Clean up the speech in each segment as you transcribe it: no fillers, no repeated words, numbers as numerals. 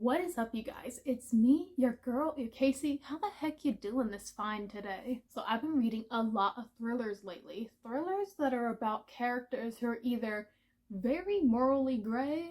What is up, you guys? It's me, your girl, your Casey. How the heck you doing this fine today? So I've been reading a lot of thrillers lately. Thrillers that are about characters who are either very morally gray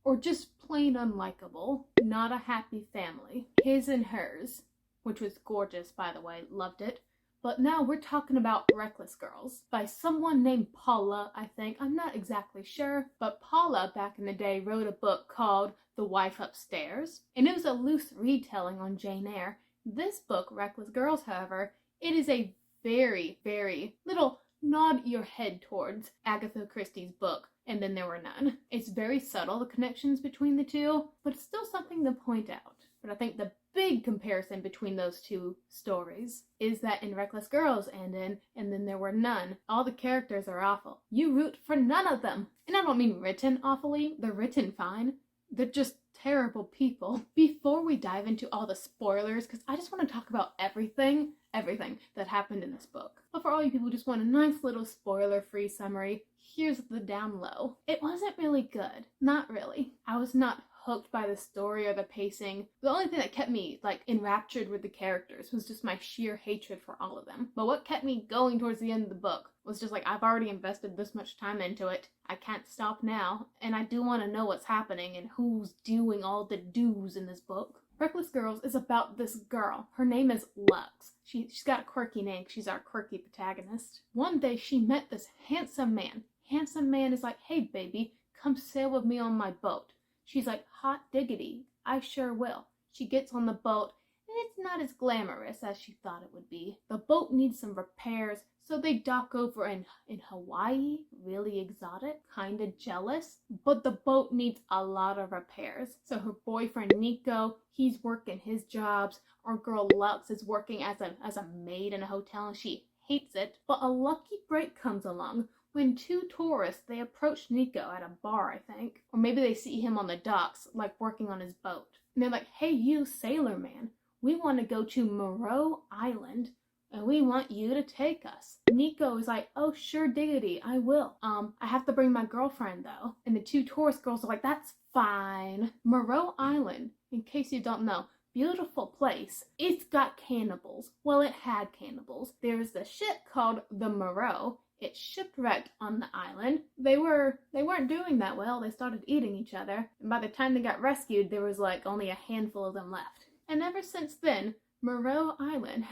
or just plain unlikable. Not a happy family. His and Hers, which was gorgeous, by the way. Loved it. But now we're talking about Reckless Girls by someone named Paula, I think. I'm not exactly sure. But Paula, back in the day, wrote a book called The Wife Upstairs. And it was a loose retelling on Jane Eyre. This book, Reckless Girls, however, it is a very, very little nod your head towards Agatha Christie's book, And Then There Were None. It's very subtle, the connections between the two, but it's still something to point out. But I think the big comparison between those two stories is that in Reckless Girls and Then There Were None, all the characters are awful. You root for none of them. And I don't mean written awfully, they're written fine. They're just terrible people. Before we dive into all the spoilers, because I just want to talk about everything that happened in this book. But for all you people who just want a nice little spoiler-free summary, here's the down low. It wasn't really good. Not really. I was not hooked by the story or the pacing. The only thing that kept me enraptured with the characters was just my sheer hatred for all of them. But what kept me going towards the end of the book was just I've already invested this much time into it. I can't stop now, and I do want to know what's happening and who's doing all the do's in this book. Reckless Girls is about this girl. Her name is Lux. She's got a quirky name. She's our quirky protagonist. One day she met this handsome man. Handsome man is like, "Hey baby, come sail with me on my boat." She's like, "Hot diggity, I sure will." She gets on the boat, and it's not as glamorous as she thought it would be. The boat needs some repairs, so they dock over in Hawaii. Really exotic, kinda jealous. But the boat needs a lot of repairs. So her boyfriend Nico, he's working his jobs. Our girl Lux is working as a maid in a hotel, and she hates it. But a lucky break comes along when two tourists, they approach Nico at a bar, I think. Or maybe they see him on the docks, working on his boat. And they're like, "Hey you, sailor man, we want to go to Moreau Island, and we want you to take us." Nico is like, "Oh, sure diggity, I will. I have to bring my girlfriend though." And the two tourist girls are like, "That's fine." Moreau Island, in case you don't know, beautiful place. It's got cannibals. Well, it had cannibals. There's the ship called the Moreau. It shipwrecked on the island. They weren't doing that well. They started eating each other. And by the time they got rescued, there was only a handful of them left. And ever since then, Moreau Island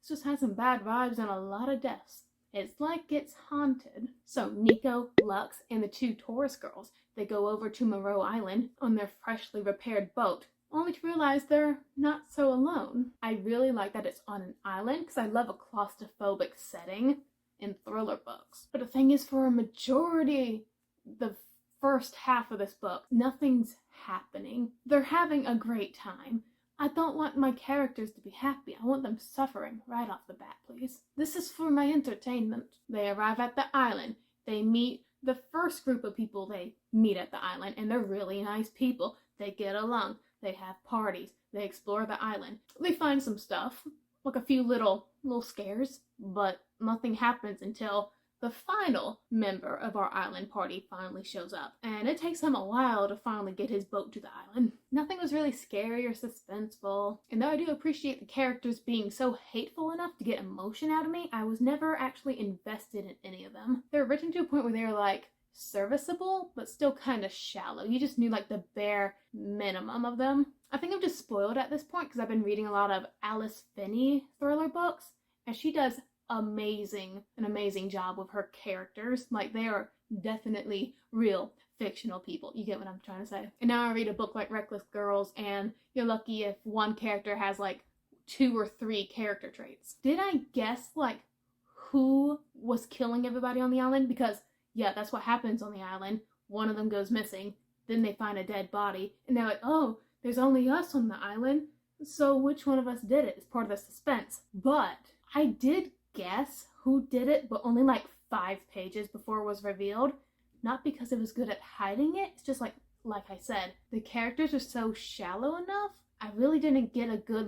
just has some bad vibes and a lot of deaths. It's like it's haunted. So Nico, Lux, and the two tourist girls, they go over to Moreau Island on their freshly repaired boat, only to realize they're not so alone. I really like that it's on an island because I love a claustrophobic setting in thriller books. But the thing is, for a majority, the first half of this book, nothing's happening. They're having a great time. I don't want my characters to be happy. I want them suffering right off the bat, please. This is for my entertainment. They arrive at the island. They meet the first group of people they meet at the island, and they're really nice people. They get along. They have parties. They explore the island. They find some stuff, like a few little scares, but nothing happens until the final member of our island party finally shows up. And it takes him a while to finally get his boat to the island. Nothing was really scary or suspenseful. And though I do appreciate the characters being so hateful enough to get emotion out of me, I was never actually invested in any of them. They were written to a point where they were serviceable, but still kind of shallow. You just knew the bare minimum of them. I think I'm just spoiled at this point because I've been reading a lot of Alice Finney thriller books, and she does an amazing job with her characters. They are definitely real fictional people. You get what I'm trying to say? And now I read a book like Reckless Girls, and you're lucky if one character has 2 or 3 character traits. Did I guess who was killing everybody on the island? Because yeah, that's what happens on the island. One of them goes missing, then they find a dead body, and they're like, "Oh, there's only us on the island, so which one of us did it?" It's part of the suspense. But I did guess who did it, but only 5 pages before it was revealed. Not because it was good at hiding it, it's just like I said, the characters are so shallow enough. I really didn't get a good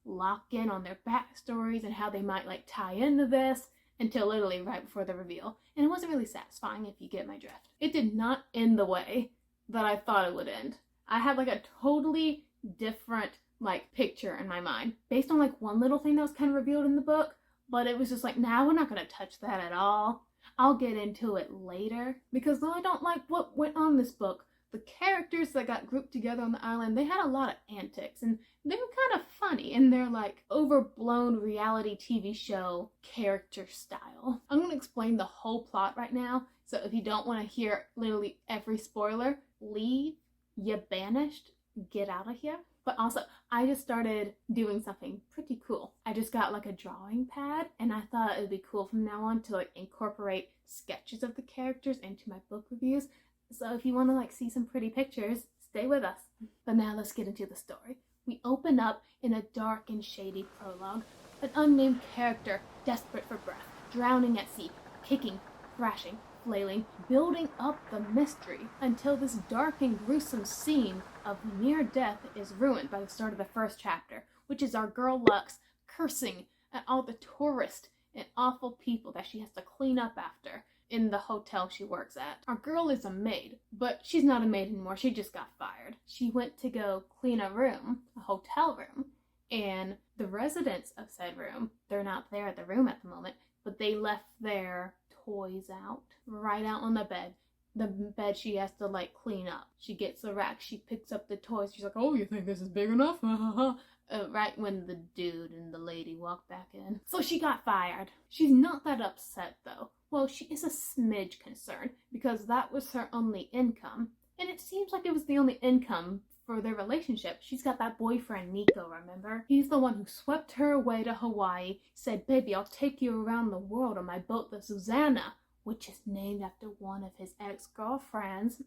lock in on their backstories and how they might tie into this until literally right before the reveal. And it wasn't really satisfying, if you get my drift. It did not end the way that I thought it would end. I had a totally different like picture in my mind based on like one little thing that was kind of revealed in the book, but it was just like, nah, we're not going to touch that at all. I'll get into it later, because though I don't like what went on in this book, the characters that got grouped together on the island, they had a lot of antics, and they were kind of funny in their like overblown reality TV show character style. I'm going to explain the whole plot right now, so if you don't want to hear literally every spoiler, leave, you're banished, get out of here. But also, I just started doing something pretty cool. I just got like a drawing pad, and I thought it would be cool from now on to like incorporate sketches of the characters into my book reviews. So if you want to like see some pretty pictures, stay with us. But now let's get into the story. We open up in a dark and shady prologue. An unnamed character, desperate for breath, drowning at sea, kicking, thrashing, flailing, building up the mystery until this dark and gruesome scene of near death is ruined by the start of the first chapter, which is our girl Lux cursing at all the tourists and awful people that she has to clean up after in the hotel she works at. Our girl is a maid, but she's not a maid anymore. She just got fired. She went to go clean a room, a hotel room, and the residents of said room, they're not there at the room at the moment, but they left their toys out, right out on the bed. The bed she has to like clean up. She gets the rack, she picks up the toys, she's like, oh, you think this is big enough? Right when the dude and the lady walk back in. So she got fired. She's not that upset though. Well, she is a smidge concerned because that was her only income. And it seems like it was the only income for their relationship. She's got that boyfriend, Nico, remember? He's the one who swept her away to Hawaii, said, baby, I'll take you around the world on my boat, the Susannah, which is named after one of his ex-girlfriends.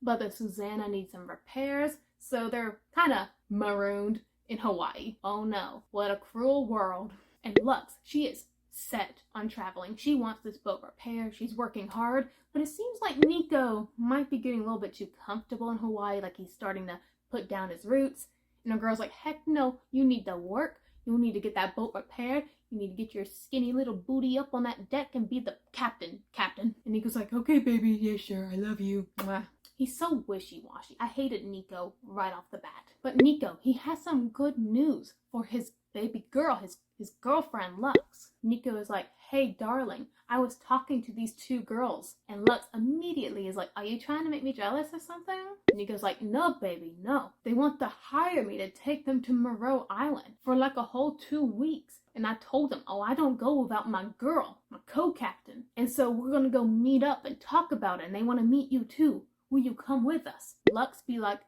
But the Susannah needs some repairs, so they're kind of marooned in Hawaii. Oh no, what a cruel world. And Lux, she is set on traveling. She wants this boat repaired. She's working hard, but it seems like Nico might be getting a little bit too comfortable in Hawaii, like he's starting to put down his roots. And the girl's like, heck no, you need to work. You need to get that boat repaired. You need to get your skinny little booty up on that deck and be the captain. And Nico's like, okay, baby, yeah, sure, I love you. Mwah. He's so wishy-washy. I hated Nico right off the bat. But Nico, he has some good news for his baby girl, his girlfriend, Lux. Nico is like, hey, darling, I was talking to these two girls. And Lux immediately is like, are you trying to make me jealous or something? Nico's like, no, baby, no. They want to hire me to take them to Moreau Island for like a whole 2 weeks. And I told them, oh, I don't go without my girl, my co-captain. And so we're going to go meet up and talk about it. And they want to meet you too. Will you come with us? Lux be like,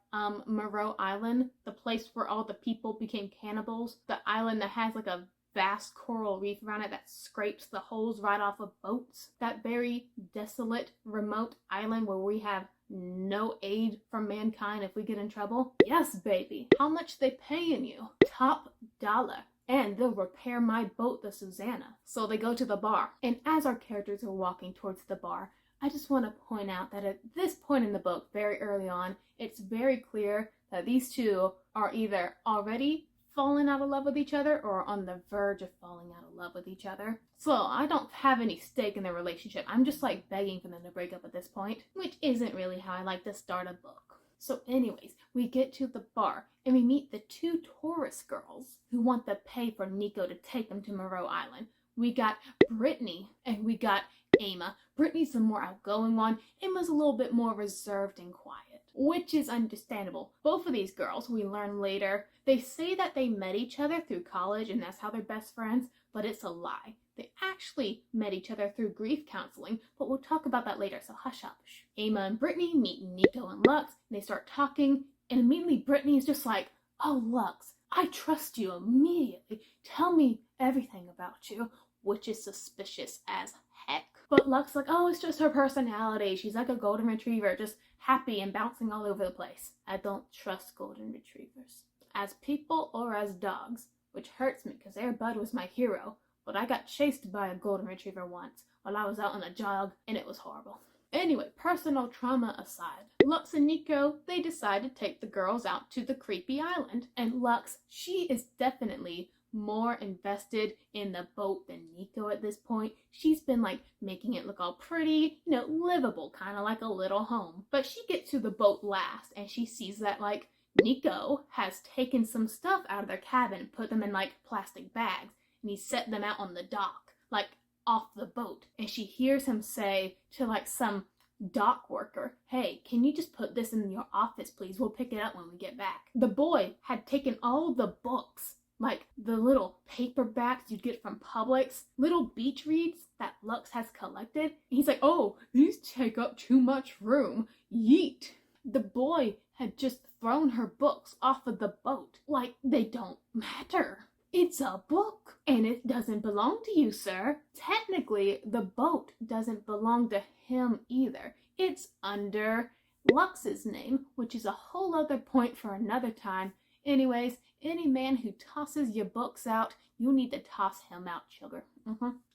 Moreau Island, the place where all the people became cannibals. The island that has like a vast coral reef around it that scrapes the holes right off of boats. That very desolate, remote island where we have no aid from mankind if we get in trouble. Yes, baby. How much they paying you? Top dollar. And they'll repair my boat, the Susannah. So they go to the bar. And as our characters are walking towards the bar, I just want to point out that at this point in the book, very early on, it's very clear that these two are either already falling out of love with each other or on the verge of falling out of love with each other. So I don't have any stake in their relationship. I'm just like begging for them to break up at this point, which isn't really how I like to start a book. So anyways, we get to the bar and we meet the two tourist girls who want to pay for Nico to take them to Moreau Island. We got Brittany and we got Amma. Brittany's the more outgoing one. Emma's a little bit more reserved and quiet, which is understandable. Both of these girls, we learn later, they say that they met each other through college and that's how they're best friends, but it's a lie. They actually met each other through grief counseling, but we'll talk about that later, so hush hush. Amma and Brittany meet Nico and Lux, and they start talking, and immediately Brittany is just like, oh, Lux, I trust you immediately. Tell me everything about you, which is suspicious as heck. But Lux like, oh, it's just her personality. She's like a golden retriever, just happy and bouncing all over the place. I don't trust golden retrievers. As people or as dogs, which hurts me because Air Bud was my hero, but I got chased by a golden retriever once while I was out on a jog and it was horrible. Anyway, personal trauma aside, Lux and Nico, they decide to take the girls out to the creepy island. And Lux, she is definitely more invested in the boat than Nico at this point. She's been like making it look all pretty, livable, kind of like a little home. But she gets to the boat last and she sees that like Nico has taken some stuff out of their cabin, put them in like plastic bags, and he set them out on the dock, like off the boat. And she hears him say to like some dock worker, "Hey, can you just put this in your office, please? We'll pick it up when we get back." The boy had taken all the books, like the little paperbacks you'd get from Publix, little beach reads that Lux has collected. And he's like, "Oh, these take up too much room. Yeet." The boy had just thrown her books off of the boat like they don't matter. It's a book, and it doesn't belong to you, sir. Technically, the boat doesn't belong to him either. It's under Lux's name, which is a whole other point for another time. Anyways, any man who tosses your books out, you need to toss him out, sugar.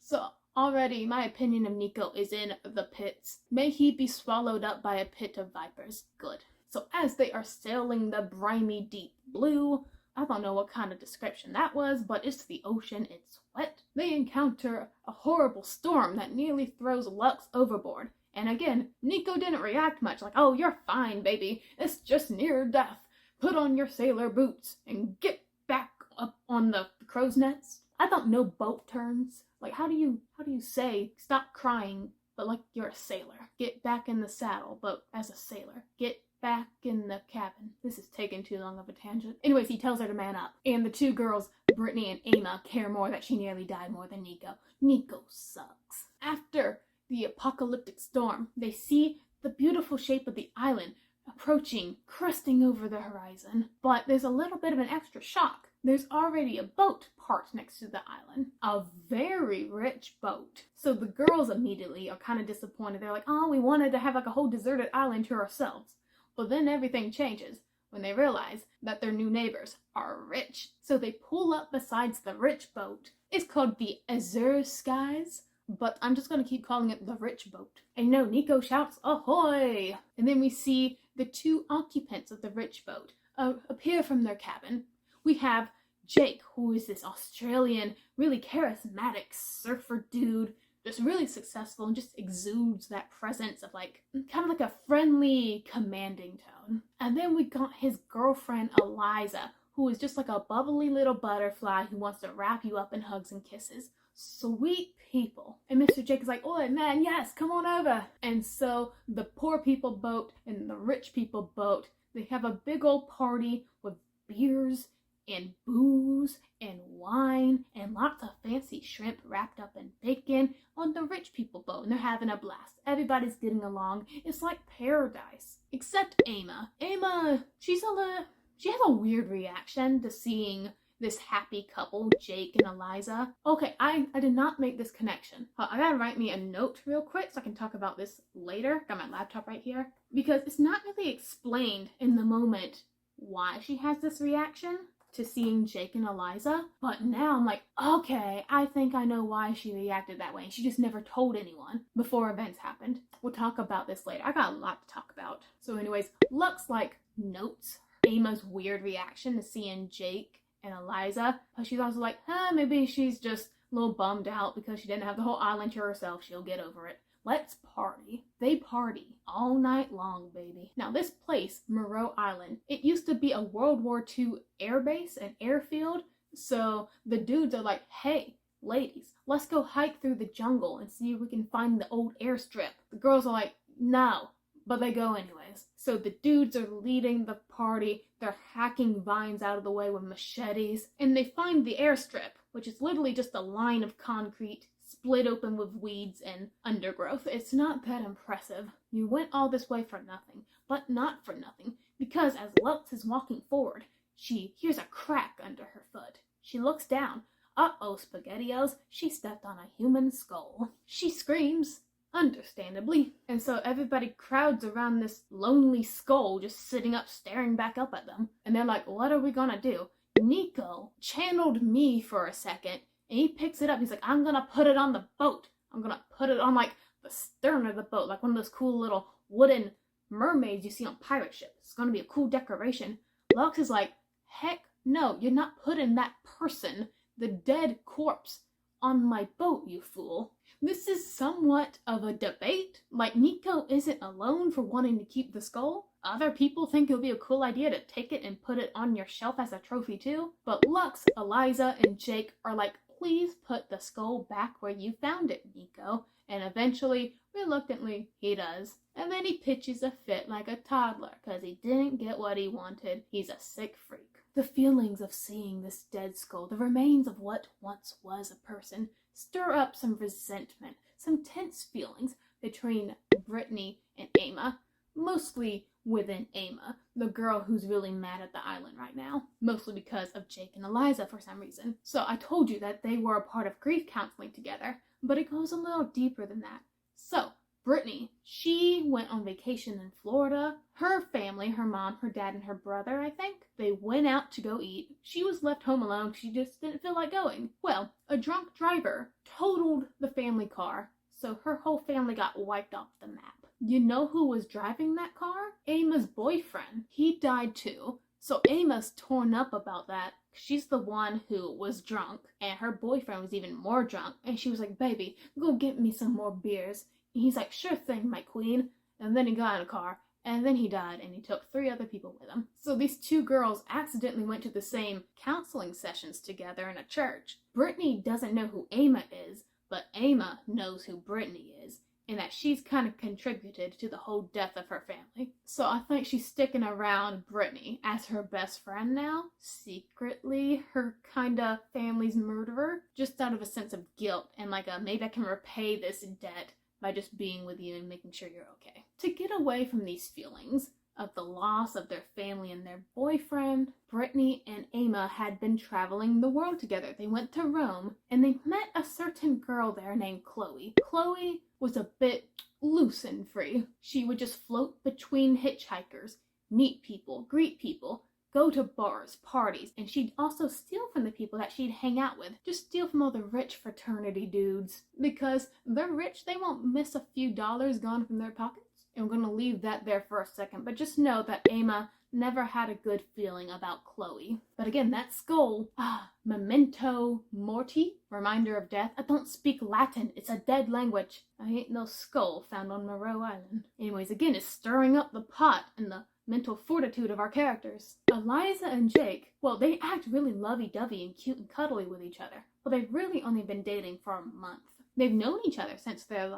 So, already my opinion of Nico is in the pits. May he be swallowed up by a pit of vipers. Good. So as they are sailing the briny deep blue, I don't know what kind of description that was, but it's the ocean, it's wet. They encounter a horrible storm that nearly throws Lux overboard. And again, Nico didn't react much, like, "Oh, you're fine, baby. It's just near death. Put on your sailor boots and get back up on the crow's nets." I don't know boat terms. Like, how do you say stop crying, but like you're a sailor? Get back in the saddle, but as a sailor. Get back in the cabin. This is taking too long of a tangent. Anyways, he tells her to man up. And the two girls, Brittany and Amma, care more that she nearly died more than Nico. Nico sucks. After the apocalyptic storm, they see the beautiful shape of the island approaching, crusting over the horizon. But there's a little bit of an extra shock. There's already a boat parked next to the island. A very rich boat. So the girls immediately are kind of disappointed. They're like, "Oh, we wanted to have like a whole deserted island to ourselves." But then everything changes when they realize that their new neighbors are rich. So they pull up beside the rich boat. It's called the Azure Skies, but I'm just going to keep calling it the rich boat. And no, Nico shouts, "Ahoy!" And then we see the two occupants of the rich boat appear from their cabin. We have Jake, who is this Australian, really charismatic surfer dude, just really successful and just exudes that presence of like, kind of like a friendly, commanding tone. And then we got his girlfriend, Eliza, who is just like a bubbly little butterfly who wants to wrap you up in hugs and kisses. Sweet people. And Mr. Jake is like, "Oh man, yes, come on over." And so the poor people boat and the rich people boat, they have a big old party with beers and booze and wine and lots of fancy shrimp wrapped up in bacon on the rich people boat, and they're having a blast. Everybody's getting along. It's like paradise. Except Amma. Amma, she has a weird reaction to seeing this happy couple, Jake and Eliza. Okay, I did not make this connection. I gotta write me a note real quick so I can talk about this later. Got my laptop right here. Because it's not really explained in the moment why she has this reaction to seeing Jake and Eliza, but now I'm like, okay, I think I know why she reacted that way. She just never told anyone before events happened. We'll talk about this later. I got a lot to talk about. So anyways, Lux like notes Amma's weird reaction to seeing Jake and Eliza, but she's also like, maybe she's just a little bummed out because she didn't have the whole island to herself. She'll get over it. Let's party. They party all night long, baby. Now this place, Moreau Island, it used to be a World War II air base, an airfield. So the dudes are like, "Hey, ladies, let's go hike through the jungle and see if we can find the old airstrip." The girls are like, "No," but they go anyways. So the dudes are leading the party. They're hacking vines out of the way with machetes, and they find the airstrip, which is literally just a line of concrete split open with weeds and undergrowth. It's not that impressive. You went all this way for nothing, but not for nothing, because as Lux is walking forward, she hears a crack under her foot. She looks down. Uh-oh, SpaghettiOs, she stepped on a human skull. She screams, understandably, and so everybody crowds around this lonely skull just sitting up, staring back up at them. And they're like, "What are we gonna do?" Nico channeled me for a second, and he picks it up. He's like, "I'm gonna put it on the boat. I'm gonna put it on like the stern of the boat, like one of those cool little wooden mermaids you see on pirate ships. It's gonna be a cool decoration." Lux is like, "Heck no, you're not putting that person, the dead corpse, on my boat, you fool." This is somewhat of a debate. Like, Nico isn't alone for wanting to keep the skull. Other people think it would be a cool idea to take it and put it on your shelf as a trophy too. But Lux, Eliza, and Jake are like, please put the skull back where you found it, Nico. And eventually, reluctantly, he does. And then he pitches a fit like a toddler because he didn't get what he wanted. He's a sick freak. The feelings of seeing this dead skull, the remains of what once was a person, stir up some resentment, some tense feelings between Brittany and Amma, mostly within Amma, the girl who's really mad at the island right now, mostly because of Jake and Eliza for some reason. So I told you that they were a part of grief counseling together, but it goes a little deeper than that. So Brittany, she went on vacation in Florida. Her family, her mom, her dad, and her brother, I think, they went out to go eat. She was left home alone. She just didn't feel like going. Well, a drunk driver totaled the family car, so her whole family got wiped off the map. You know who was driving that car? Amma's boyfriend. He died too. So Amma's torn up about that. She's the one who was drunk, and her boyfriend was even more drunk. And she was like, baby, go get me some more beers. And he's like, sure thing, my queen. And then he got in a car, and then he died, and he took 3 other people with him. So these 2 girls accidentally went to the same counseling sessions together in a church. Brittany doesn't know who Amma is, but Amma knows who Brittany is, and that she's kind of contributed to the whole death of her family. So I think she's sticking around Brittany as her best friend now, secretly her kind of family's murderer, just out of a sense of guilt and like a maybe I can repay this debt by just being with you and making sure you're okay. To get away from these feelings of the loss of their family and their boyfriend, Brittany and Amma had been traveling the world together. They went to Rome, and they met a certain girl there named Chloe. Chloe was a bit loose and free. She would just float between hitchhikers, meet people, greet people, go to bars, parties, and she'd also steal from the people that she'd hang out with. Just steal from all the rich fraternity dudes. Because they're rich, they won't miss a few dollars gone from their pockets. And we're going to leave that there for a second, but just know that Amma never had a good feeling about Chloe. But again, that skull, memento mori, reminder of death. I don't speak Latin, it's a dead language. I ain't no skull found on Moreau Island. Anyways, again, it's stirring up the pot and the mental fortitude of our characters. Eliza and Jake, well, they act really lovey-dovey and cute and cuddly with each other, but they've really only been dating for a month. They've known each other since their,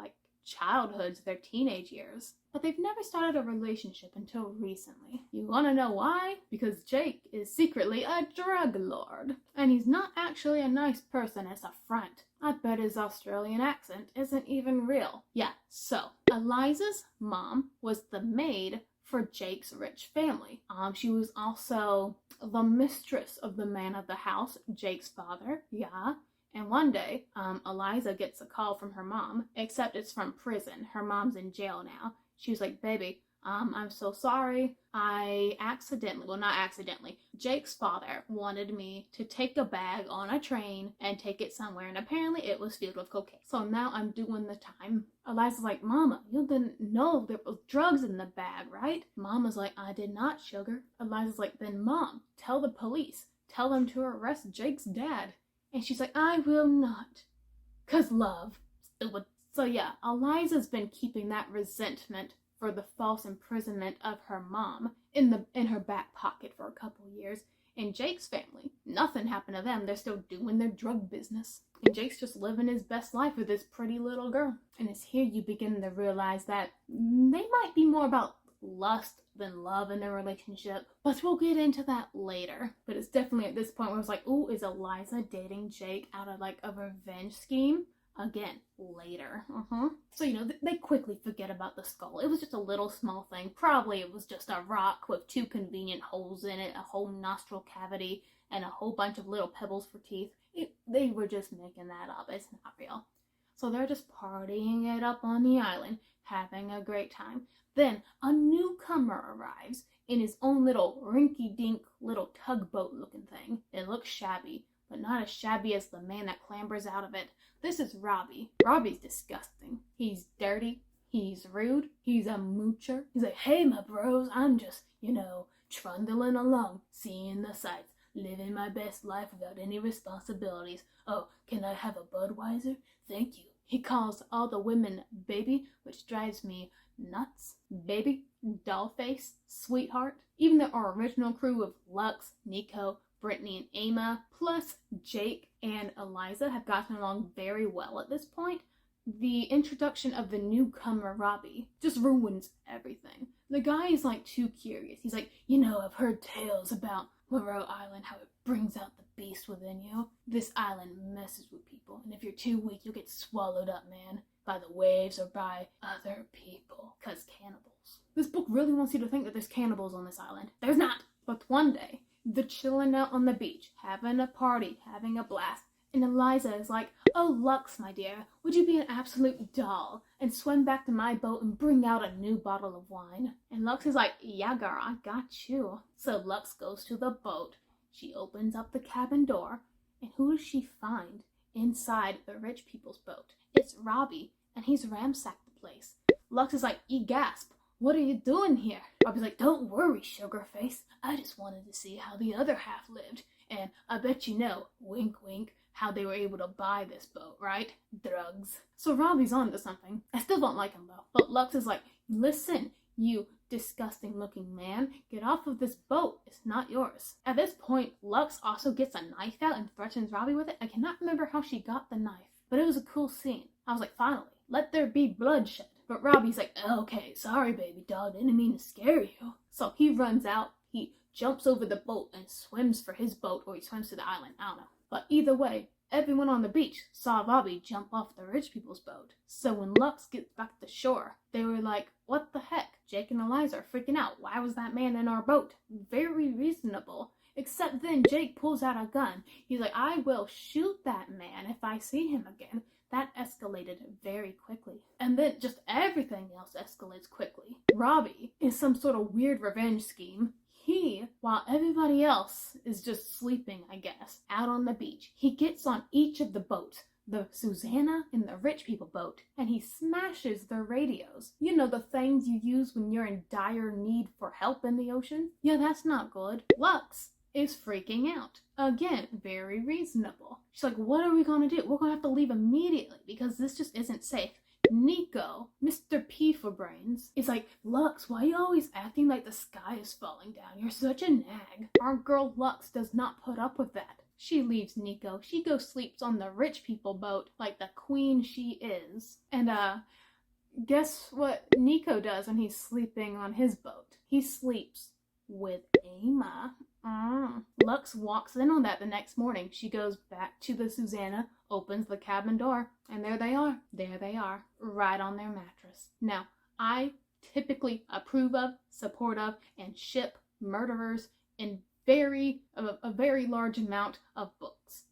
childhoods, their teenage years, but they've never started a relationship until recently. You want to know why? Because Jake is secretly a drug lord, and he's not actually a nice person as a front. I bet his Australian accent isn't even real. Yeah, so Eliza's mom was the maid for Jake's rich family. She was also the mistress of the man of the house, Jake's father. Yeah. And one day, Eliza gets a call from her mom, except it's from prison. Her mom's in jail now. She was like, baby, I'm so sorry. Jake's father wanted me to take a bag on a train and take it somewhere, and apparently it was filled with cocaine. So now I'm doing the time. Eliza's like, Mama, you didn't know there was drugs in the bag, right? Mama's like, I did not, sugar. Eliza's like, then Mom, tell the police. Tell them to arrest Jake's dad. And she's like, I will not. 'Cause love. So yeah, Eliza's been keeping that resentment for the false imprisonment of her mom in her back pocket for a couple years. And Jake's family, nothing happened to them. They're still doing their drug business. And Jake's just living his best life with this pretty little girl. And it's here you begin to realize that they might be more about lust than love in their relationship, but we'll get into that later. But it's definitely at this point where it's like, ooh, is Eliza dating Jake out of a revenge scheme? Again, later. So, they quickly forget about the skull. It was just a little small thing. Probably it was just a rock with 2 convenient holes in it, a whole nostril cavity, and a whole bunch of little pebbles for teeth. They were just making that up. It's not real. So they're just partying it up on the island, having a great time. Then a newcomer arrives in his own little rinky-dink little tugboat looking thing. It looks shabby, but not as shabby as the man that clambers out of it. This is Robbie. Robbie's disgusting. He's dirty. He's rude. He's a moocher. He's like, hey, my bros, I'm just, trundling along, seeing the sights, living my best life without any responsibilities. Oh, can I have a Budweiser? Thank you. He calls all the women baby, which drives me nuts. Baby? dollface, sweetheart. Even though our original crew of Lux, Nico, Brittany and Amma, plus Jake and Eliza have gotten along very well at this point, the introduction of the newcomer Robbie just ruins everything. The guy is like too curious. He's like, you know, I've heard tales about Moreau Island, how it brings out the beast within you. This island messes with people, and if you're too weak, you'll get swallowed up, man, by the waves or by other people, 'cause cannibals. This book really wants you to think that there's cannibals on this island. There's not. But one day, they're chilling out on the beach, having a party, having a blast, and Eliza is like, oh, Lux, my dear, would you be an absolute doll and swim back to my boat and bring out a new bottle of wine? And Lux is like, yeah, girl, I got you. So Lux goes to the boat. She opens up the cabin door, and who does she find inside the rich people's boat? It's Robbie, and he's ransacked the place. Lux is like, gasp, what are you doing here? Robbie's like, don't worry, sugar face. I just wanted to see how the other half lived. And I bet you know, wink wink, how they were able to buy this boat, right? Drugs. So Robbie's on to something. I still don't like him though. But Lux is like, listen, you disgusting looking man, get off of this boat. It's not yours. At this point, Lux also gets a knife out and threatens Robbie with it. I cannot remember how she got the knife, but it was a cool scene. I was like, finally, let there be bloodshed. But Robbie's like, okay, sorry baby doll, didn't mean to scare you. So he runs out, he jumps over the boat and swims for his boat, or he swims to the island, I don't know. But either way, everyone on the beach saw Robbie jump off the rich people's boat. So when Lux gets back to shore, they were like, what the heck? Jake and Eliza are freaking out. Why was that man in our boat? Very reasonable. Except then Jake pulls out a gun. He's like, I will shoot that man if I see him again. That escalated very quickly. And then just everything else escalates quickly. Robbie is some sort of weird revenge scheme. He, while everybody else is just sleeping, I guess, out on the beach, he gets on each of the boats, the Susannah and the rich people boat, and he smashes their radios. You know, the things you use when you're in dire need for help in the ocean? Yeah, that's not good. Lux is freaking out. Again, very reasonable. She's like, what are we gonna do? We're gonna have to leave immediately because this just isn't safe. Nico, Mr. P for brains, is like, Lux, why are you always acting like the sky is falling down? You're such a nag. Our girl Lux does not put up with that. She leaves Nico. She goes sleeps on the rich people boat like the queen she is. And guess what Nico does when he's sleeping on his boat? He sleeps with Amma. Lux walks in on that the next morning. She goes back to the Susannah, opens the cabin door, and there they are. There they are, right on their mattress. Now, I typically approve of, support of, and ship murderers in a very large amount of books.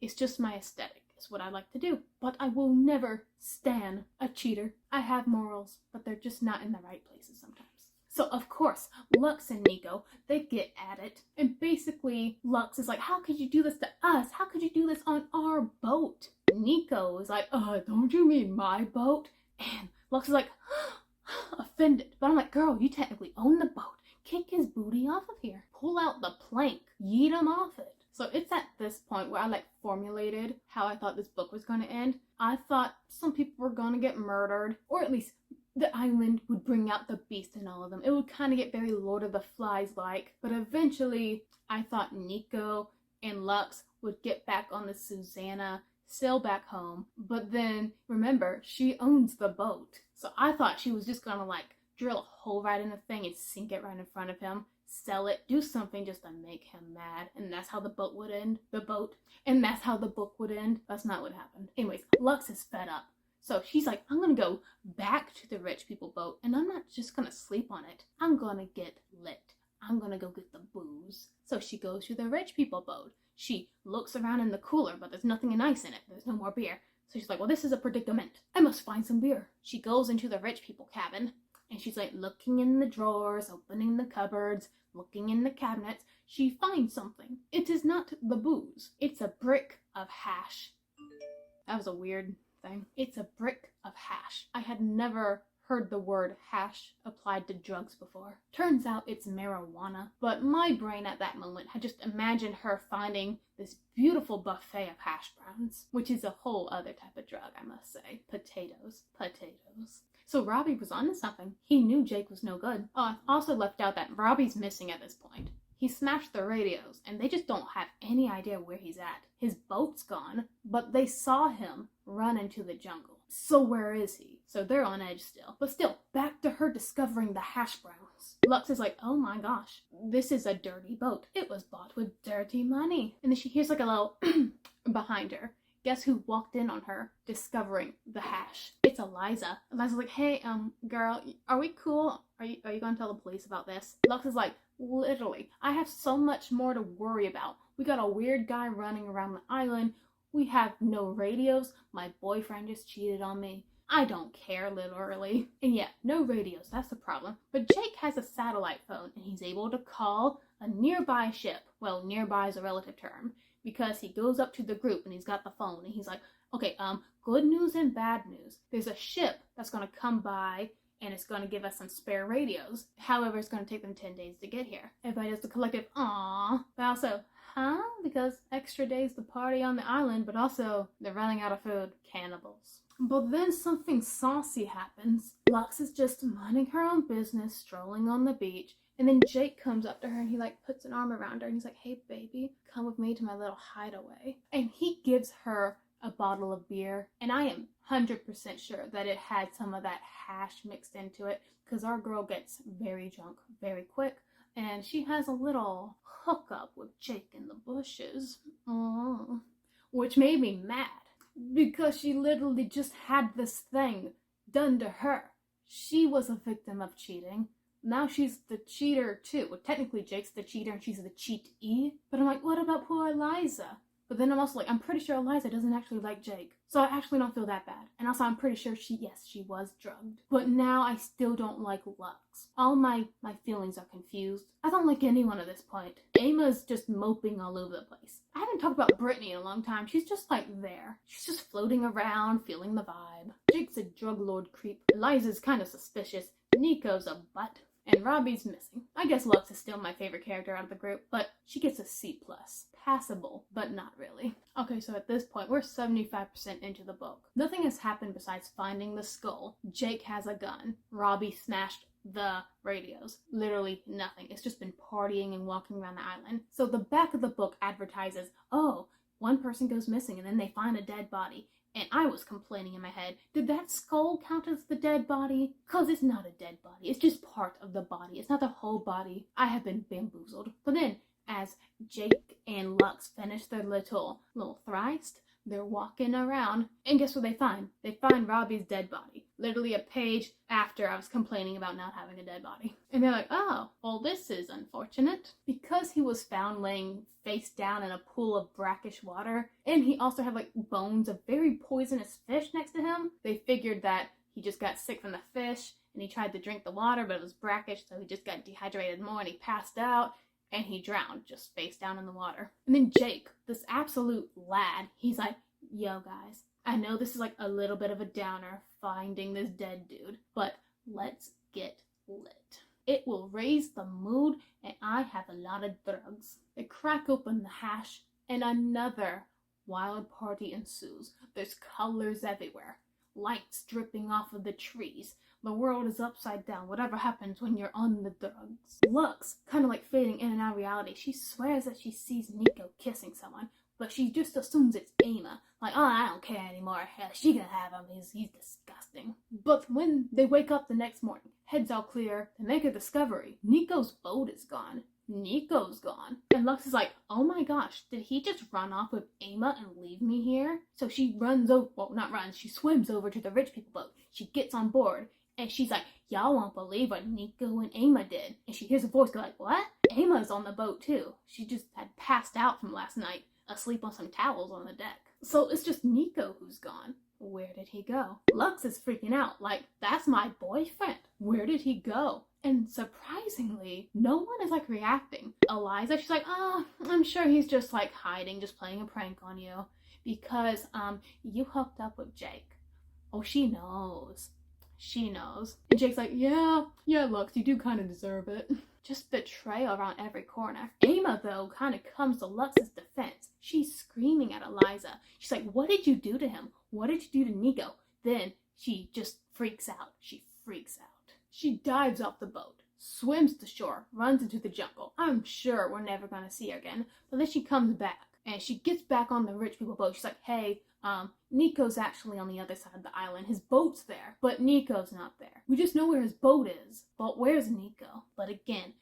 It's just my aesthetic. It's what I like to do. But I will never stan a cheater. I have morals, but they're just not in the right places sometimes. So, of course, Lux and Nico, they get at it. And basically, Lux is like, how could you do this to us? How could you do this on our boat? Nico is like, don't you mean my boat? And Lux is like, offended. But I'm like, girl, you technically own the boat. Kick his booty off of here. Pull out the plank. Yeet him off it. So it's at this point where I formulated how I thought this book was going to end. I thought some people were going to get murdered, or at least the island would bring out the beast in all of them. It would kind of get very Lord of the Flies-like. But eventually, I thought Nico and Lux would get back on the Susannah, sail back home. But then, remember, she owns the boat. So I thought she was just going to drill a hole right in the thing and sink it right in front of him. Sell it, do something just to make him mad, and that's how the boat would end. And that's how the book would end. That's not what happened. Anyways, Lux is fed up. So she's like, I'm gonna go back to the rich people boat, and I'm not just gonna sleep on it. I'm gonna get lit. I'm gonna go get the booze. So she goes to the rich people boat. She looks around in the cooler, but there's nothing nice in it. There's no more beer. So she's like, well, this is a predicament. I must find some beer. She goes into the rich people cabin, and she's looking in the drawers, opening the cupboards, looking in the cabinets. She finds something. It is not the booze. It's a brick of hash. That was a weird thing. It's a brick of hash. I had never heard the word hash applied to drugs before. Turns out it's marijuana, but my brain at that moment had just imagined her finding this beautiful buffet of hash browns, which is a whole other type of drug, I must say. Potatoes. So Robbie was onto something. He knew Jake was no good. Oh, I also left out that Robbie's missing at this point. He smashed the radios, and they just don't have any idea where he's at. His boat's gone, but they saw him run into the jungle. So where is he? So they're on edge still. But still, back to her discovering the hash browns. Lux is like, oh my gosh, this is a dirty boat. It was bought with dirty money. And then she hears like a little behind her. Guess who walked in on her discovering the hash? It's Eliza. Eliza's like, hey, girl, are we cool? Are you gonna tell the police about this? Lux is like, literally, I have so much more to worry about. We got a weird guy running around the island. We have no radios. My boyfriend just cheated on me. I don't care, literally. And yeah, no radios, that's the problem. But Jake has a satellite phone, and he's able to call a nearby ship. Well, nearby is a relative term, because he goes up to the group and he's got the phone, and he's like, okay, good news and bad news. There's a ship that's gonna come by, and it's going to give us some spare radios. However, it's going to take them 10 days to get here. Everybody does the collective, aww. But also, huh? Because extra days to party on the island, but also they're running out of food. Cannibals. But then something saucy happens. Lux is just minding her own business, strolling on the beach. And then Jake comes up to her and he like puts an arm around her and he's like, hey baby, come with me to my little hideaway. And he gives her a bottle of beer, and I am 100% sure that it had some of that hash mixed into it, because our girl gets very drunk very quick, and she has a little hookup with Jake in the bushes, which made me mad, because she literally just had this thing done to her. She was a victim of cheating. Now she's the cheater too. Well, technically Jake's the cheater and she's the cheatee, but I'm like, what about poor Eliza? But then I'm also like, I'm pretty sure Eliza doesn't actually like Jake. So I actually don't feel that bad. And also I'm pretty sure she was drugged. But now I still don't like Lux. All my feelings are confused. I don't like anyone at this point. Amma's just moping all over the place. I haven't talked about Brittany in a long time. She's just like there. She's just floating around, feeling the vibe. Jake's a drug lord creep. Eliza's kind of suspicious. Nico's a butt. And Robbie's missing. I guess Lux is still my favorite character out of the group, but she gets a C+. Passable, but not really. Okay, so at this point, we're 75% into the book. Nothing has happened besides finding the skull. Jake has a gun. Robbie smashed the radios. Literally nothing. It's just been partying and walking around the island. So the back of the book advertises, oh, one person goes missing and then they find a dead body. And I was complaining in my head, did that skull count as the dead body? Because it's not a dead body. It's just part of the body. It's not the whole body. I have been bamboozled. But then, as Jake and Lux finish their little threist, they're walking around, and guess what they find? They find Robbie's dead body. Literally a page after I was complaining about not having a dead body. And they're like, oh, well, this is unfortunate. Because he was found laying face down in a pool of brackish water, and he also had, like, bones of very poisonous fish next to him, they figured that he just got sick from the fish, and he tried to drink the water, but it was brackish, so he just got dehydrated more, and he passed out. And he drowned, just face down in the water. And then Jake, this absolute lad, he's like, yo guys, I know this is like a little bit of a downer, finding this dead dude, but let's get lit. It will raise the mood, and I have a lot of drugs. They crack open the hash, and another wild party ensues. There's colors everywhere, lights dripping off of the trees. The world is upside down, whatever happens when you're on the drugs. Lux, kind of like fading in and out of reality, she swears that she sees Nico kissing someone, but she just assumes it's Amma. Like, oh, I don't care anymore. Hell, she can have him. He's disgusting. But when they wake up the next morning, heads all clear, they make a discovery. Nico's boat is gone. Nico's gone. And Lux is like, oh my gosh, did he just run off with Amma and leave me here? So she runs over, well, not runs, she swims over to the rich people boat. She gets on board. And she's like, y'all won't believe what Nico and Amma did. And she hears a voice go like, what? Amma's on the boat too. She just had passed out from last night, asleep on some towels on the deck. So it's just Nico who's gone. Where did he go? Lux is freaking out, like, that's my boyfriend. Where did he go? And surprisingly, no one is like reacting. Eliza, she's like, oh, I'm sure he's just like hiding, just playing a prank on you. Because, you hooked up with Jake. Oh, she knows. she knows. And Jake's like, yeah, Lux, you do kind of deserve it. Just betrayal around every corner. Amma, though, kind of comes to Lux's defense. She's screaming at Eliza. She's like, what did you do to him? What did you do to Nico? Then she just freaks out. She freaks out. She dives off the boat, swims to shore, runs into the jungle. I'm sure we're never going to see her again. But then she comes back, and she gets back on the rich people boat. She's like, hey, Nico's actually on the other side of the island. His boat's there, but Nico's not there. We just know where his boat is, but where's Nico? But again,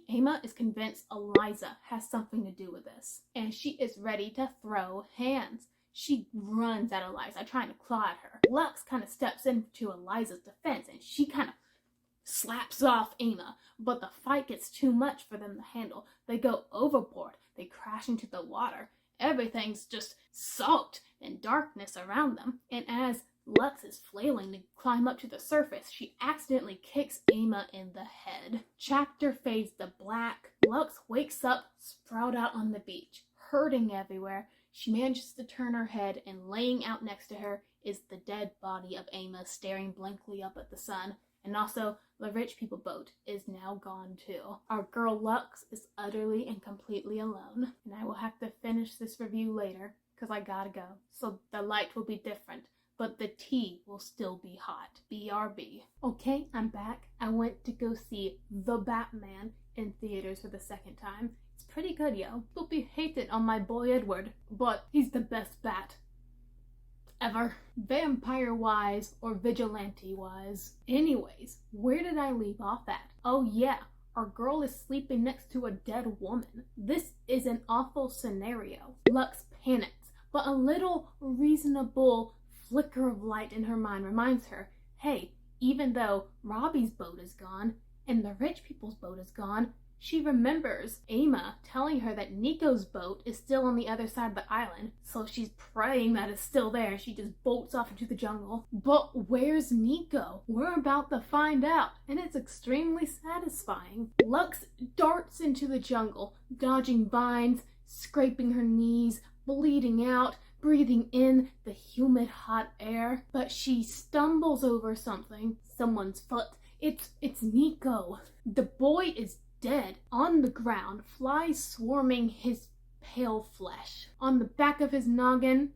Amma is convinced Eliza has something to do with this, and she is ready to throw hands. She runs at Eliza, trying to claw at her. Lux kind of steps into Eliza's defense, and she kind of slaps off Amma, but the fight gets too much for them to handle. They go overboard. They crash into the water. Everything's just salt and darkness around them. And as Lux is flailing to climb up to the surface, she accidentally kicks Amma in the head. Chapter fades to black. Lux wakes up, sprawled out on the beach, hurting everywhere. She manages to turn her head, and laying out next to her is the dead body of Amma staring blankly up at the sun. And also, the rich people boat is now gone too. Our girl Lux is utterly and completely alone. And I will have to finish this review later, because I gotta go. So the light will be different, but the tea will still be hot. BRB. Okay, I'm back. I went to go see The Batman in theaters for the second time. It's pretty good, yo. Don't be hating on my boy Edward, but he's the best bat ever. Vampire-wise or vigilante-wise. Anyways, where did I leave off at? Oh yeah, our girl is sleeping next to a dead woman. This is an awful scenario. Lux panics, but a little reasonable flicker of light in her mind reminds her, hey, even though Robbie's boat is gone and the rich people's boat is gone, she remembers Amma telling her that Nico's boat is still on the other side of the island, so she's praying that it's still there. She just bolts off into the jungle. But where's Nico? We're about to find out, and it's extremely satisfying. Lux darts into the jungle, dodging vines, scraping her knees, bleeding out, breathing in the humid hot air. But she stumbles over something, someone's foot. It's Nico. The boy is dead, on the ground, flies swarming his pale flesh. On the back of his noggin,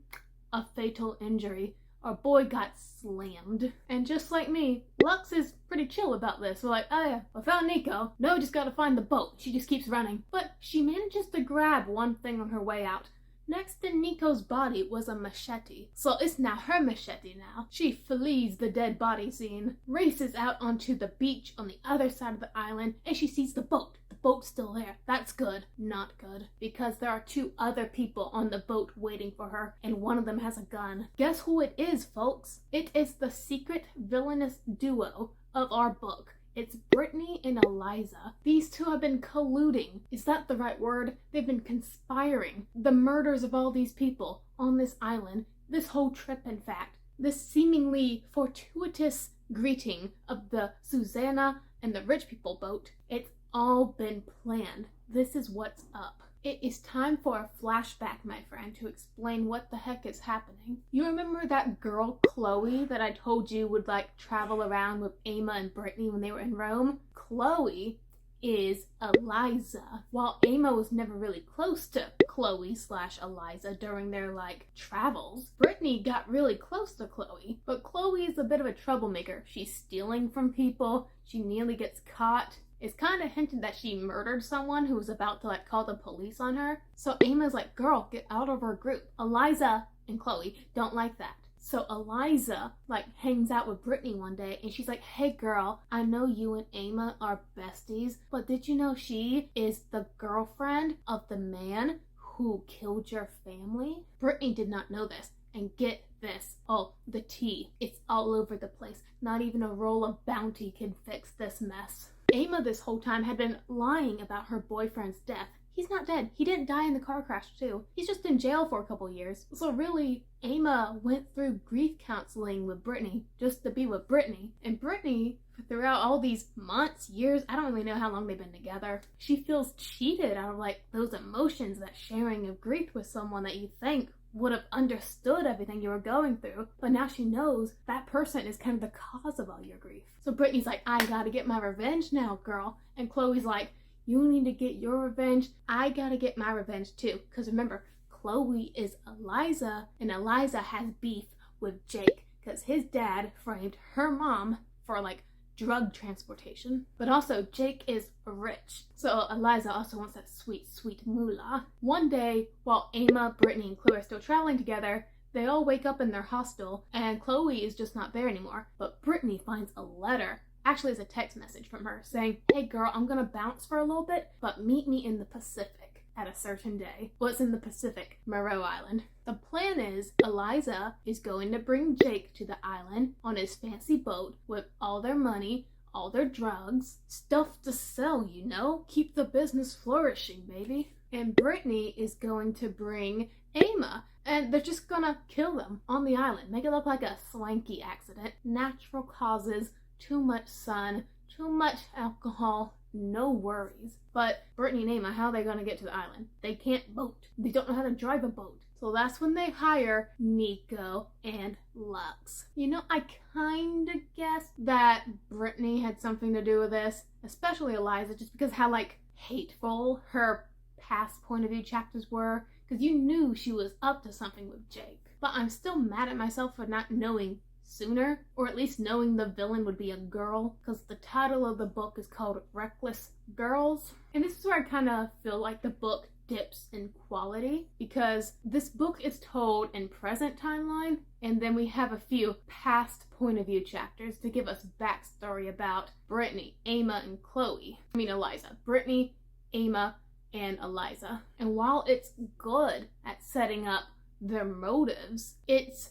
a fatal injury. Our boy got slammed. And just like me, Lux is pretty chill about this. We're like, oh yeah, I found Nico. No, just gotta find the boat. She just keeps running. But she manages to grab one thing on her way out. Next to Nico's body was a machete. So it's now her machete now. She flees the dead body scene, races out onto the beach on the other side of the island, and she sees the boat. The boat's still there. That's good. Not good. Because there are two other people on the boat waiting for her, and one of them has a gun. Guess who it is, folks? It is the secret villainous duo of our book. It's Brittany and Eliza. These two have been colluding. Is that the right word? They've been conspiring. The murders of all these people on this island, this whole trip in fact, this seemingly fortuitous greeting of the Susannah and the rich people boat, it's all been planned. This is what's up. It is time for a flashback, my friend, to explain what the heck is happening. You remember that girl, Chloe, that I told you would travel around with Amma and Brittany when they were in Rome? Chloe is Eliza. While Amma was never really close to Chloe/Eliza during their travels, Brittany got really close to Chloe. But Chloe is a bit of a troublemaker. She's stealing from people. She nearly gets caught. It's kind of hinted that she murdered someone who was about to call the police on her. So Amma's like, girl, get out of our group. Eliza and Chloe don't like that. So Eliza hangs out with Brittany one day, and she's like, hey girl, I know you and Amma are besties, but did you know she is the girlfriend of the man who killed your family? Brittany did not know this. And get this, oh, the tea. It's all over the place. Not even a roll of Bounty can fix this mess. Amma this whole time had been lying about her boyfriend's death. He's not dead. He didn't die in the car crash too. He's just in jail for a couple years. So really, Amma went through grief counseling with Brittany just to be with Brittany. And Brittany, throughout all these months, years, I don't really know how long they've been together, she feels cheated out of those emotions, that sharing of grief with someone that you think would have understood everything you were going through, but now she knows that person is kind of the cause of all your grief. So Brittany's like, I gotta get my revenge now, girl. And Chloe's like, you need to get your revenge. I gotta get my revenge too. Because remember, Chloe is Eliza, and Eliza has beef with Jake because his dad framed her mom for like drug transportation. But also Jake is rich, so Eliza also wants that sweet, sweet moolah. One day, while Amma, Brittany, and Chloe are still traveling together, they all wake up in their hostel, and Chloe is just not there anymore. But Brittany finds a letter. Actually, it's a text message from her saying, hey girl, I'm gonna bounce for a little bit, but meet me in the Pacific at a certain day. What's in the Pacific? Moreau Island. The plan is Eliza is going to bring Jake to the island on his fancy boat with all their money, all their drugs, stuff to sell, you know? Keep the business flourishing, baby. And Brittany is going to bring Amma, and they're just gonna kill them on the island. Make it look like a swanky accident. Natural causes, too much sun, too much alcohol, no worries. But Brittany and Amma, how are they gonna get to the island? They can't boat. They don't know how to drive a boat. So that's when they hire Nico and Lux. You know, I kind of guessed that Brittany had something to do with this, especially Eliza, just because how, like, hateful her past point of view chapters were, because you knew she was up to something with Jake. But I'm still mad at myself for not knowing sooner, or at least knowing the villain would be a girl, because the title of the book is called Reckless Girls. And this is where I kind of feel like the book dips in quality, because this book is told in present timeline, and then we have a few past point of view chapters to give us backstory about Brittany, Amma, and Chloe. I mean Eliza. Brittany, Amma, and Eliza. And while it's good at setting up their motives, it's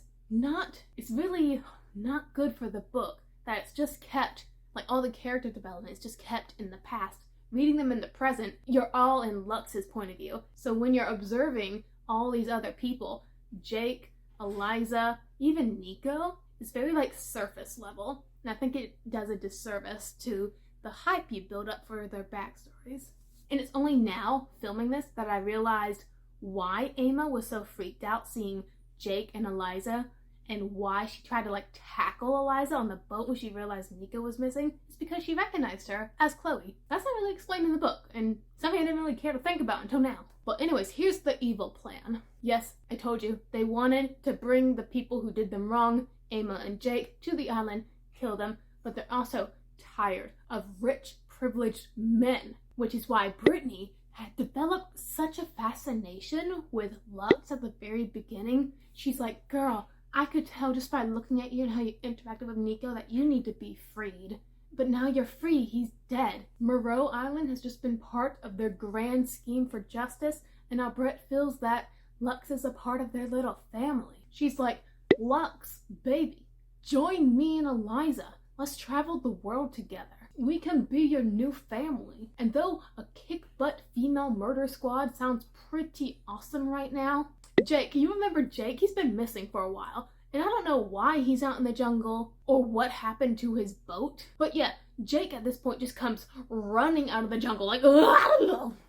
really not good for the book that it's just kept, like all the character development is just kept in the past. Reading them in the present, you're all in Lux's point of view. So when you're observing all these other people, Jake, Eliza, even Nico, it's very like surface level. And I think it does a disservice to the hype you build up for their backstories. And it's only now, filming this, that I realized why Amma was so freaked out seeing Jake and Eliza, and why she tried to like tackle Eliza on the boat when she realized Nico was missing. It's because she recognized her as Chloe. That's not really explained in the book, and something I didn't really care to think about until now. But anyways, here's the evil plan. Yes, I told you, they wanted to bring the people who did them wrong, Amma and Jake, to the island, kill them, but they're also tired of rich, privileged men, which is why Brittany had developed such a fascination with Lux at the very beginning. She's like, girl, I could tell just by looking at you and how you interacted with Nico that you need to be freed. But now you're free, he's dead. Moreau Island has just been part of their grand scheme for justice, and now Brett feels that Lux is a part of their little family. She's like, Lux, baby, join me and Eliza. Let's travel the world together. We can be your new family. And though a kick-butt female murder squad sounds pretty awesome right now, Jake, you remember Jake? He's been missing for a while, and I don't know why he's out in the jungle or what happened to his boat. But yeah, Jake at this point just comes running out of the jungle like,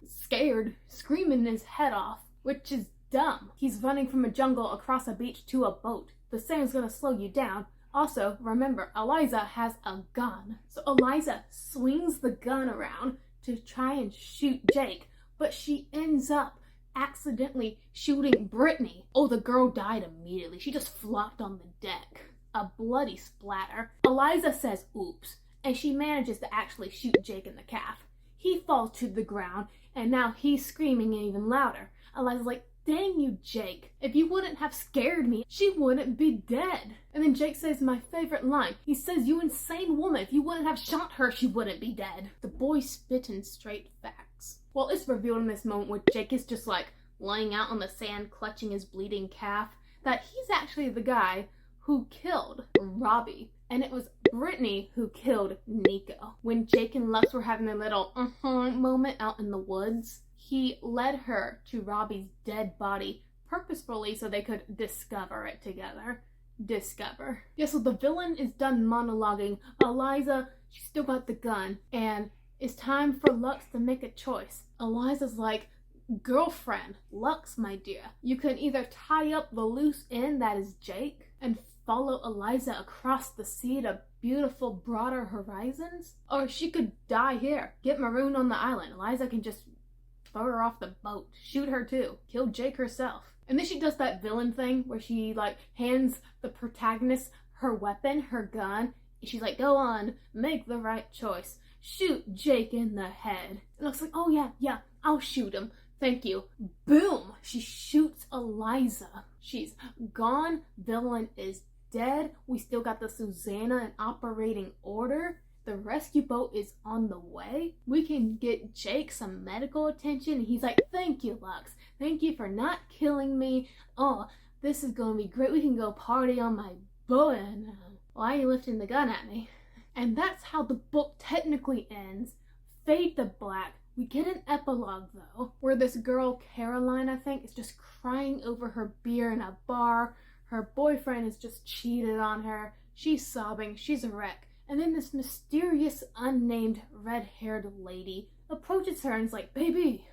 scared, screaming his head off, which is dumb. He's running from a jungle across a beach to a boat. The sand's gonna slow you down. Also, remember, Eliza has a gun. So Eliza swings the gun around to try and shoot Jake, but she ends up accidentally shooting Brittany. Oh, the girl died immediately. She just flopped on the deck. A bloody splatter. Eliza says oops, and she manages to actually shoot Jake in the calf. He falls to the ground, and now he's screaming even louder. Eliza's like, dang you, Jake. If you wouldn't have scared me, she wouldn't be dead. And then Jake says my favorite line. He says, you insane woman, if you wouldn't have shot her, she wouldn't be dead. The boy spitting straight facts. Well, it's revealed in this moment where Jake is just like laying out on the sand, clutching his bleeding calf, that he's actually the guy who killed Robbie. And it was Brittany who killed Nico. When Jake and Lux were having their little moment out in the woods, he led her to Robbie's dead body purposefully so they could discover it together. Yeah, so the villain is done monologuing. Eliza, she's still got the gun, and it's time for Lux to make a choice. Eliza's like, girlfriend, Lux, my dear. You can either tie up the loose end that is Jake and follow Eliza across the sea to beautiful, broader horizons, or she could die here, get marooned on the island. Eliza can just throw her off the boat, shoot her too, kill Jake herself. And then she does that villain thing where she like hands the protagonist her weapon, her gun, and she's like, go on, make the right choice. Shoot Jake in the head. And Lux like, oh yeah, I'll shoot him. Thank you. Boom! She shoots Eliza. She's gone. Villain is dead. We still got the Susannah in operating order. The rescue boat is on the way. We can get Jake some medical attention. He's like, thank you, Lux. Thank you for not killing me. Oh, this is going to be great. We can go party on my boat. And why are you lifting the gun at me? And that's how the book technically ends. Fade to black. We get an epilogue, though, where this girl, Caroline, I think, is just crying over her beer in a bar. Her boyfriend has just cheated on her. She's sobbing. She's a wreck. And then this mysterious, unnamed, red-haired lady approaches her and is like, baby,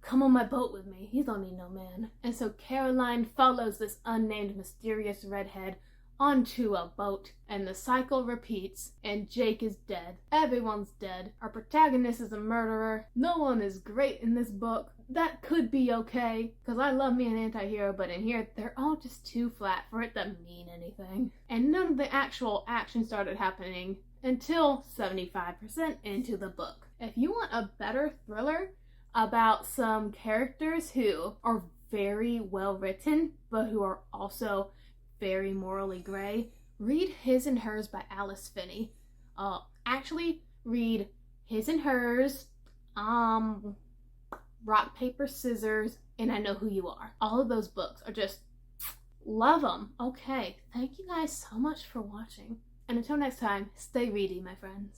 come on my boat with me. He don't need no man. And so Caroline follows this unnamed, mysterious redhead onto a boat, and the cycle repeats, and Jake is dead. Everyone's dead. Our protagonist is a murderer. No one is great in this book. That could be okay, because I love me an anti-hero, but in here, they're all just too flat for it to mean anything. And none of the actual action started happening until 75% into the book. If you want a better thriller about some characters who are very well written, but who are also very morally gray, read His and Hers by Alice Finney. Actually, read His and Hers, Rock, Paper, Scissors, and I Know Who You Are. All of those books are just, love them. Okay, thank you guys so much for watching. And until next time, stay ready, my friends.